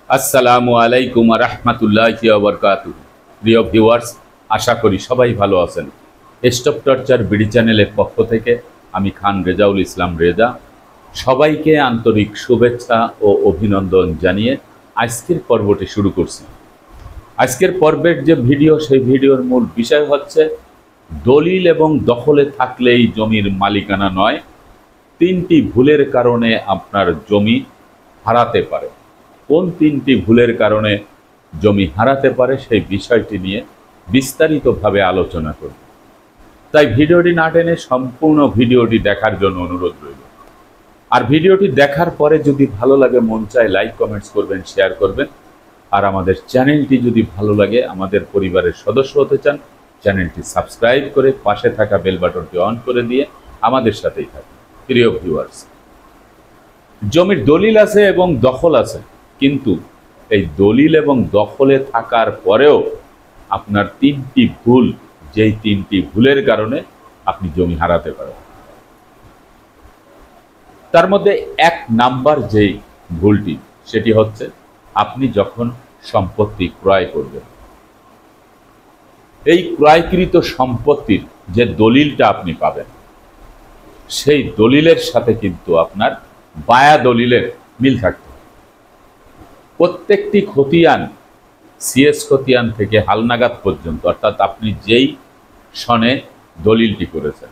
আসসালামু আলাইকুম রহমতুল্লাহি ওয়া বারাকাতুহু। প্রিয় ভিউয়ার্স, আশা করি সবাই ভালো আছেন। স্টপ টর্চার বিডি চ্যানেলের পক্ষ থেকে আমি খান রেজাউল ইসলাম রেজা সবাইকে আন্তরিক শুভেচ্ছা ও অভিনন্দন জানিয়ে আজকের পর্বটি শুরু করছি। আজকের পর্বের যে ভিডিও, সেই ভিডিওর মূল বিষয় হচ্ছে দলিল এবং দখলে থাকলেই জমির মালিকানা নয়, 3টি ভুলের কারণে আপনার জমি হারাতে পারে। কোন 3টি ভুলের কারণে জমি হারাতে পারে সেই বিষয়টি নিয়ে বিস্তারিতভাবে আলোচনা করব। তাই ভিডিওটি না টেনে সম্পূর্ণ ভিডিওটি দেখার জন্য অনুরোধ রইল। আর ভিডিওটি দেখার পরে যদি ভালো লাগে, মন চায় লাইক কমেন্টস করবেন, শেয়ার করবেন। আর আমাদের চ্যানেলটি যদি ভালো লাগে, আমাদের পরিবারের সদস্য হতে চান, চ্যানেলটি সাবস্ক্রাইব করে পাশে থাকা বেল বাটনটি অন করে দিয়ে আমাদের সাথেই থাকুন। প্রিয় ভিউয়ার্স, জমির দলিল আছে এবং দখল আছে, কিন্তু এই দলিল এবং দখলে থাকার পরেও আপনার 3টি ভুল, যেই 3টি ভুলের কারণে আপনি জমি হারাতে পারেন। তার মধ্যে 1 নাম্বার যেই ভুলটি, সেটি হচ্ছে আপনি যখন সম্পত্তি ক্রয় করবেন, এই ক্রয়কৃত সম্পত্তির যে দলিলটা আপনি পাবেন, সেই দলিলের সাথে কিন্তু আপনার বায়া দলিলের মিল থাকতে হবে। প্রত্যেকটি খতিয়ান, সিএস খতিয়ান থেকে হালনাগাদ পর্যন্ত, অর্থাৎ আপনি যেই সনে দলিলটি করেছেন,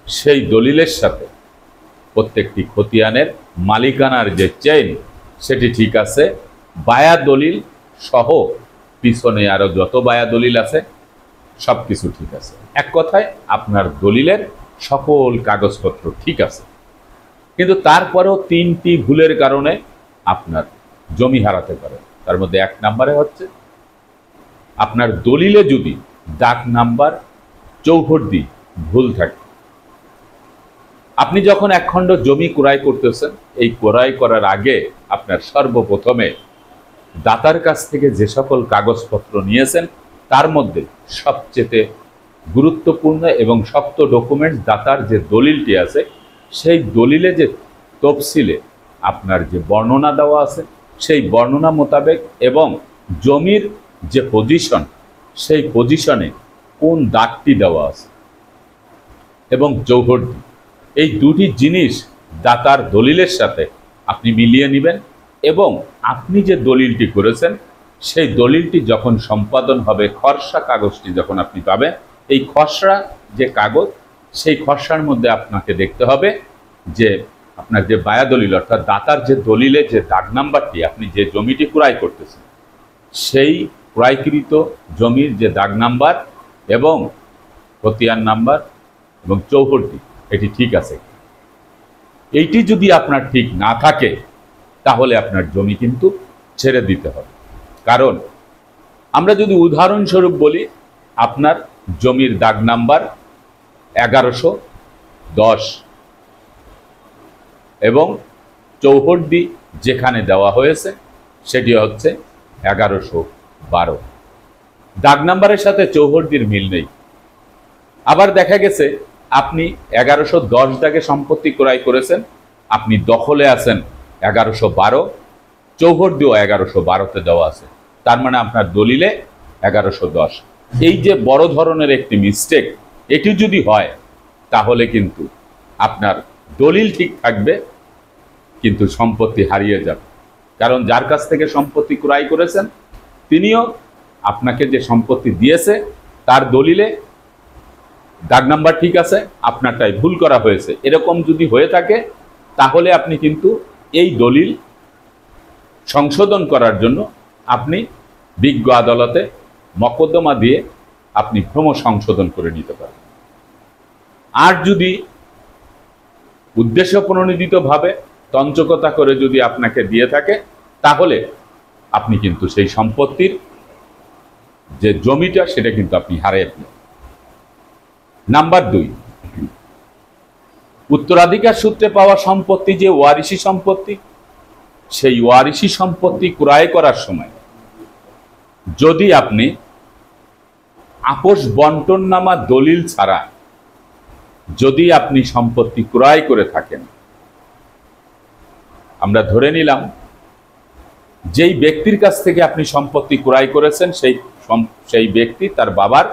সেই দলিলের সাথে প্রত্যেকটি খতিয়ানের মালিকানার যে চেইন, সেটি ঠিক আছে। বায়া দলিল সহ পিছনে আরো যত বায়া দলিল আছে সব কিছু ঠিক আছে। এক কথায় আপনার দলিলের সকল কাগজপত্র ঠিক আছে, কিন্তু তারপরেও 3টি ভুলের কারণে আপনার জমি হারাতে পারে। তার মধ্যে 1 নম্বরে হচ্ছে আপনার দলিলে যদি দাগ নাম্বার, চৌহদ্দি ভুল থাকে। আপনি যখন একখণ্ড জমি ক্রয় করতেছেন, এই ক্রয় করার আগে আপনার সর্বপ্রথমে দাতার কাছ থেকে যে সকল কাগজপত্র নিয়েছেন, তার মধ্যে সবচেয়ে গুরুত্বপূর্ণ এবং শক্ত ডকুমেন্টস দাতার যে দলিলটি আছে, সেই দলিলে যে তফসিলে আপনার যে বর্ণনা দেওয়া আছে, সেই বর্ণনা মোতাবেক এবং জমির যে পজিশন, সেই পজিশনে কোন দাগটি দেওয়া আছে এবং চৌহদ্দি, এই 2টি জিনিস দাতার দলিলের সাথে আপনি মিলিয়ে নেবেন। এবং আপনি যে দলিলটি করেছেন, সেই দলিলটি যখন সম্পাদন হবে, খসড়া কাগজটি যখন আপনি পাবেন, এই খসড়া যে কাগজ, সেই খসড়ার মধ্যে আপনাকে দেখতে হবে যে আপনার যে বায়া দলিল, অর্থাৎ দাতার যে দলিলে যে দাগ নাম্বারটি, আপনি যে জমিটি ক্রয় করতেছেন, সেই ক্রয়কৃত জমির যে দাগ নাম্বার এবং খতিয়ান নাম্বার এবং চৌহদ্দি, এটি ঠিক আছে। এইটি যদি আপনার ঠিক না থাকে, তাহলে আপনার জমি কিন্তু ছেড়ে দিতে হবে। কারণ আমরা যদি উদাহরণস্বরূপ বলি, আপনার জমির দাগ নাম্বার 1110 এবং চৌহদ্দি যেখানে দেওয়া হয়েছে সেটি হচ্ছে 1112, দাগ নাম্বারের সাথে চৌহদ্দির মিল নেই। আবার দেখা গেছে আপনি 1110 দাগে সম্পত্তি ক্রয় করেছেন, আপনি দখলে আছেন 1112, চৌহদ্দিও 1112তে দেওয়া আছে, তার মানে আপনার দলিলে 1110। এই যে বড় ধরনের একটি মিস্টেক, এটি যদি হয়, তাহলে কিন্তু আপনার দলিল ঠিক থাকবে, কিন্তু সম্পত্তি হারিয়ে যাবে। কারণ যার কাছ থেকে সম্পত্তি ক্রয় করেছেন, তিনিও আপনাকে যে সম্পত্তি দিয়েছে, তার দলিলে দাগ নাম্বার ঠিক আছে, আপনারটাই ভুল করা হয়েছে। এরকম যদি হয়ে থাকে, তাহলে আপনি কিন্তু এই দলিল সংশোধন করার জন্য আপনি বিজ্ঞ আদালতে মকদ্দমা দিয়ে আপনি ভ্রম সংশোধন করে নিতে পারেন। আর যদি উদ্দেশ্য প্রণোদিতভাবে তঞ্চকতা করে যদি আপনাকে দিয়ে থাকে, তাহলে আপনি কিন্তু সেই সম্পত্তির যে জমিটা, সেটা কিন্তু আপনি হারিয়ে ফেলেন। নাম্বার 2, উত্তরাধিকার সূত্রে পাওয়া সম্পত্তি যে ওয়ারিশি সম্পত্তি, সেই ওয়ারিশি সম্পত্তি ক্রয় করার সময় যদি আপনি আপোষ বন্টননামা দলিল ছাড়া যদি আপনি সম্পত্তি ক্রয় করে থাকেন, আমরা ধরে নিলাম যেই ব্যক্তির কাছ থেকে আপনি সম্পত্তি ক্রয় করেছেন সেই ব্যক্তি তার বাবার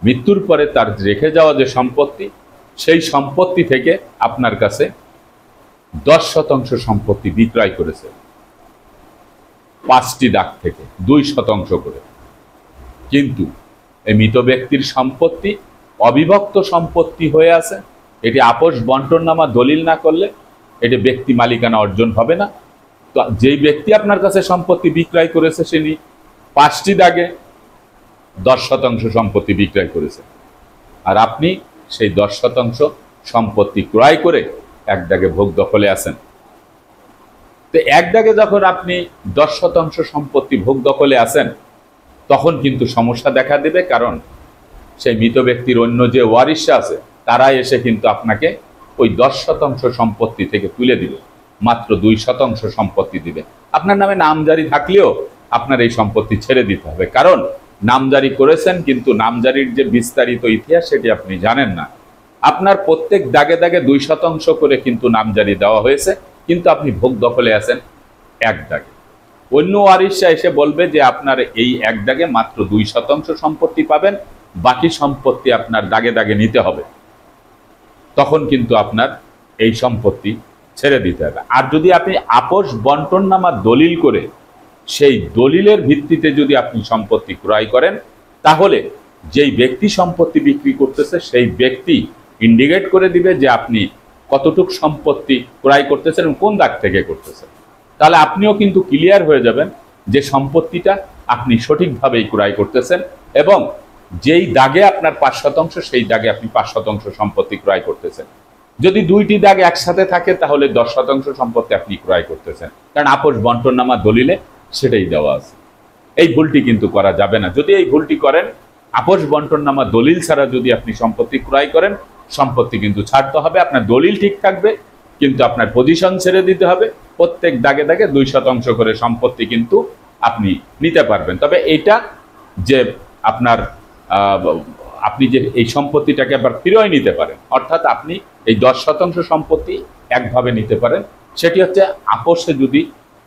মৃত্যুর পরে তার রেখে যাওয়া যে সম্পত্তি, সেই সম্পত্তি থেকে আপনার কাছে 10% সম্পত্তি বিক্রয় করেছে, 5টি দাগ থেকে 2% করে। কিন্তু এই মৃত ব্যক্তির সম্পত্তি অবিভক্ত সম্পত্তি হয়ে আছে, এটি আপোষ বন্টননামা দলিল না করলে এটি ব্যক্তি মালিকানা অর্জন হবে না। তো যেই ব্যক্তি আপনার কাছে সম্পত্তি বিক্রয় করেছে তিনি 5টি দাগে 10% সম্পত্তি বিক্রয় করেছে, আর আপনি সেই 10% সম্পত্তি ক্রয় করে এক দাগে ভোগ দখলে আছেন। তো এক দাগে যখন আপনি 10% সম্পত্তি ভোগ দখলে আছেন, তখন কিন্তু সমস্যা দেখা দেবে, কারণ সেই মৃত ব্যক্তির অন্য যে ওয়ারিশরা আছে তারা এসে কিন্তু আপনাকে ওই 10% সম্পত্তি থেকে তুলে দিবে, মাত্র 2% সম্পত্তি দিবে। আপনার নামে নামজারি থাকলেও আপনার এই সম্পত্তি ছেড়ে দিতে হবে, কারণ নামজারি করেছেন কিন্তু নামজারির যে বিস্তারিত ইতিহাস সেটি আপনি জানেন না। আপনার প্রত্যেক দাগে দাগে 2% করে কিন্তু নামজারি দেওয়া হয়েছে, কিন্তু আপনি ভোগ দখলে আছেন এক দাগে। অন্য ওয়ারিশরা এসে বলবে যে আপনার এই এক দাগে মাত্র 2% সম্পত্তি পাবেন, বাকি সম্পত্তি আপনার দাগে দাগে নিতে হবে। তখন কিন্তু আপনার এই সম্পত্তি ছেড়ে দিতে হবে। আর যদি আপনি আপোষ বন্টননামা দলিল করে সেই দলিলের ভিত্তিতে যদি আপনি সম্পত্তি ক্রয় করেন, তাহলে যেই ব্যক্তি সম্পত্তি বিক্রি করতেছে সেই ব্যক্তি ইন্ডিকেট করে দিবে যে আপনি কতটুক সম্পত্তি ক্রয় করতেছেন এবং কোন দাগ থেকে করতেছেন। তাহলে আপনিও কিন্তু ক্লিয়ার হয়ে যাবেন যে সম্পত্তিটা আপনি সঠিকভাবেই ক্রয় করতেছেন, এবং যেই দাগে আপনার 5% সেই দাগে আপনি 5% সম্পত্তি ক্রয় করতেছেন। যদি 2টি দাগ একসাথে থাকে তাহলে 10% সম্পত্তি আপনি ক্রয় করতেছেন, কারণ আপোষ বন্টননামা দলিলে সেটাই দেওয়া আছে। এই ভুলটি কিন্তু করা যাবে না। যদি এই ভুলটি করেন, আপোষ বন্টননামা দলিল ছাড়া যদি আপনি সম্পত্তি ক্রয় করেন, সম্পত্তি কিন্তু ছাড়তে হবে। আপনার দলিল ঠিক থাকবে, কিন্তু আপনার পজিশন ছেড়ে দিতে হবে। প্রত্যেক দাগে দাগে 2% করে সম্পত্তি কিন্তু আপনি নিতে পারবেন। তবে এটা যে আপনি যে এই সম্পত্তিটাকে আবার ফিরিয়ে নিতে পারেন, অর্থাৎ আপনি এই 10% সম্পত্তি একভাবে নিতে পারেন, সেটি হচ্ছে আপোষে যদি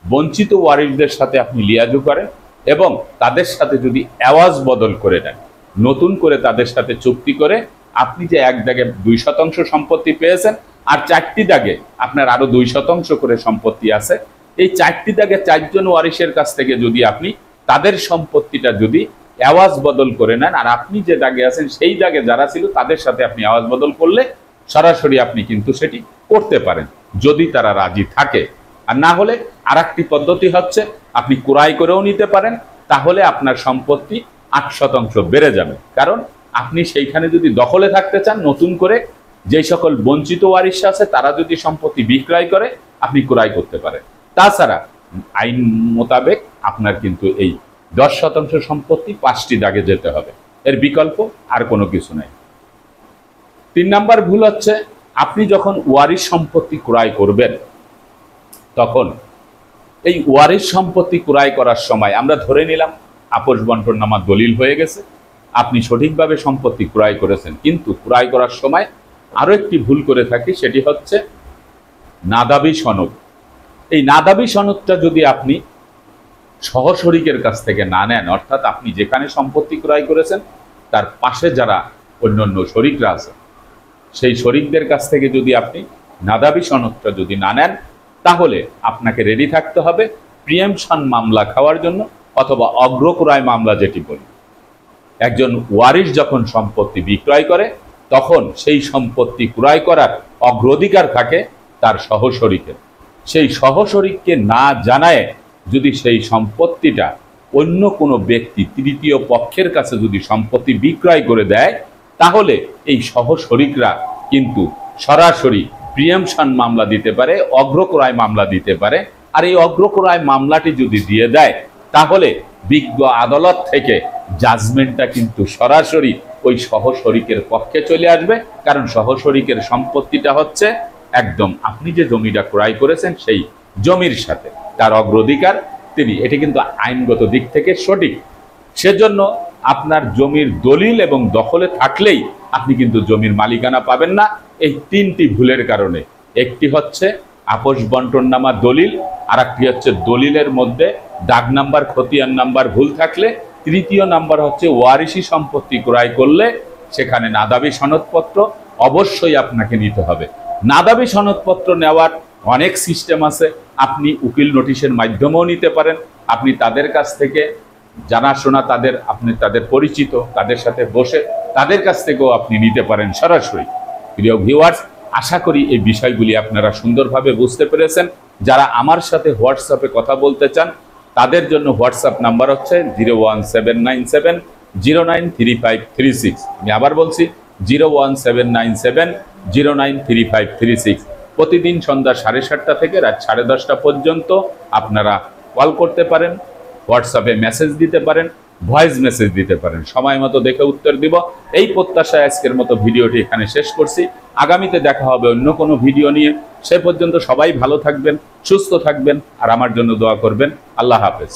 বঞ্চিত ওয়ারিশদের সাথে আপনি লিয়াজু করেন এবং তাদের সাথে যদি আওয়াজ বদল করে নেন, নতুন করে তাদের সাথে চুক্তি করে আপনি যে এক দাগে 2% সম্পত্তি পেয়েছেন, আর 4টি দাগে আপনার আরো 2% করে সম্পত্তি আছে, এই 4টি দাগে 4 জন ওয়ারিশের কাছ থেকে যদি আপনি তাদের সম্পত্তিটা যদি আওয়াজ বদল করে নেন, আর আপনি যে দাগে আছেন সেই দাগে যারা ছিল তাদের সাথে আপনি আওয়াজ বদল করলে সরাসরি আপনি কিন্তু সেটি করতে পারেন, যদি তারা রাজি থাকে। আর না হলে আরেকটি পদ্ধতি হচ্ছে আপনি ক্রয় করেও নিতে পারেন, তাহলে আপনার সম্পত্তি 8% বেড়ে যাবে। কারণ আপনি সেইখানে যদি দখলে থাকতে চান, নতুন করে যেই সকল বঞ্চিত ওয়ারিশ আছে তারা যদি সম্পত্তি বিক্রয় করে আপনি ক্রয় করতে পারেন। তাছাড়া আইন মোতাবেক আপনার কিন্তু এই 10% সম্পত্তি 5টি দাগে যেতে হবে, এর বিকল্প আর কোনো কিছু নাই। 3 নাম্বার ভুল হচ্ছে, আপনি যখন ওয়ারিশ সম্পত্তি ক্রয় করবেন, তখন এই ওয়ারিশ সম্পত্তি ক্রয় করার সময় আমরা ধরে নিলাম আপোষ বন্টননামা দলিল হয়ে গেছে, আপনি সঠিকভাবে সম্পত্তি ক্রয় করেছেন, কিন্তু ক্রয় করার সময় আরো একটি ভুল করে থাকি, সেটি হচ্ছে নাদাবি সনদ। এই নাদাবি সনদটা যদি আপনি সহশরিকের কাছ থেকে না নেন, অর্থাৎ আপনি যেখানে সম্পত্তি ক্রয় করেছেন তার পাশে যারা অন্যান্য শরিকরা আছে সেই শরিকদের কাছ থেকে যদি আপনি নাদাবি সনদটা যদি না নেন, তাহলে আপনাকে রেডি থাকতে হবে প্রিএমশন মামলা খাওয়ার জন্য, অথবা অগ্রক্রয় মামলা যেটি বলি। একজন ওয়ারিশ যখন সম্পত্তি বিক্রয় করে তখন সেই সম্পত্তি ক্রয় করার অগ্রাধিকার থাকে তার সহশরিকের। সেই সহশরিককে না জানায় যদি সেই সম্পত্তিটা অন্য কোনো ব্যক্তি তৃতীয় পক্ষের কাছে যদি সম্পত্তি বিক্রয় করে দেয়, তাহলে এই সহশরিকরা কিন্তু সরাসরি প্রিএমশন মামলা দিতে পারে, অগ্রক্রয় মামলা দিতে পারে। আর এই অগ্রক্রয় মামলাটি যদি দিয়ে দেয়, তাহলে বিজ্ঞ আদালত থেকে জাজমেন্টটা কিন্তু সরাসরি ওই সহশরিকের পক্ষে চলে আসবে, কারণ সহশরিকের সম্পত্তিটা হচ্ছে একদম আপনি যে জমিটা ক্রয় করেছেন সেই জমির সাথে, তার অগ্রাধিকার তিনি, এটি কিন্তু আইনগত দিক থেকে সঠিক। সেজন্য আপনার জমির দলিল এবং দখলে থাকলেই আপনি কিন্তু জমির মালিকানা পাবেন না, এই 3টি ভুলের কারণে। একটি হচ্ছে আপোষ বন্টননামা দলিল, আর একটি হচ্ছে দলিলের মধ্যে দাগ নাম্বার, খতিয়ান নাম্বার ভুল থাকলে। তৃতীয় নাম্বার হচ্ছে ওয়ারিশি সম্পত্তি ক্রয় করলে সেখানে নাদাবি সনদপত্র অবশ্যই আপনাকে নিতে হবে। নাদাবি সনদপত্র নেওয়ার অনেক সিস্টেম আছে, আপনি উকিল নোটিশের মাধ্যমেও নিতে পারেন। আপনি তাদের কাছ থেকে জানাশোনা, আপনি তাদের পরিচিত, তাদের সাথে বসে তাদের কাছ থেকেও আপনি নিতে পারেন সরাসরি। প্রিয় ভিউয়ার্স, আশা করি এই বিষয়গুলি আপনারা সুন্দরভাবে বুঝতে পেরেছেন। যারা আমার সাথে হোয়াটসঅ্যাপে কথা বলতে চান তাদের জন্য হোয়াটসঅ্যাপ নাম্বার হচ্ছে 01797093536। আমি আবার বলছি 01797093536। প্রতিদিন সন্ধ্যা 7:30 থেকে রাত 10:30 পর্যন্ত আপনারা কল করতে পারেন, হোয়াটসঅ্যাপে মেসেজ দিতে পারেন, ভয়েস মেসেজ দিতে পারেন। সময় মতো দেখে উত্তর দিব। এই প্রত্যাশায় আজকের মতো ভিডিওটি এখানে শেষ করছি। আগামীতে দেখা হবে অন্য কোনো ভিডিও নিয়ে। সে পর্যন্ত সবাই ভালো থাকবেন, সুস্থ থাকবেন, আর আমার জন্য দোয়া করবেন। আল্লাহ হাফেজ।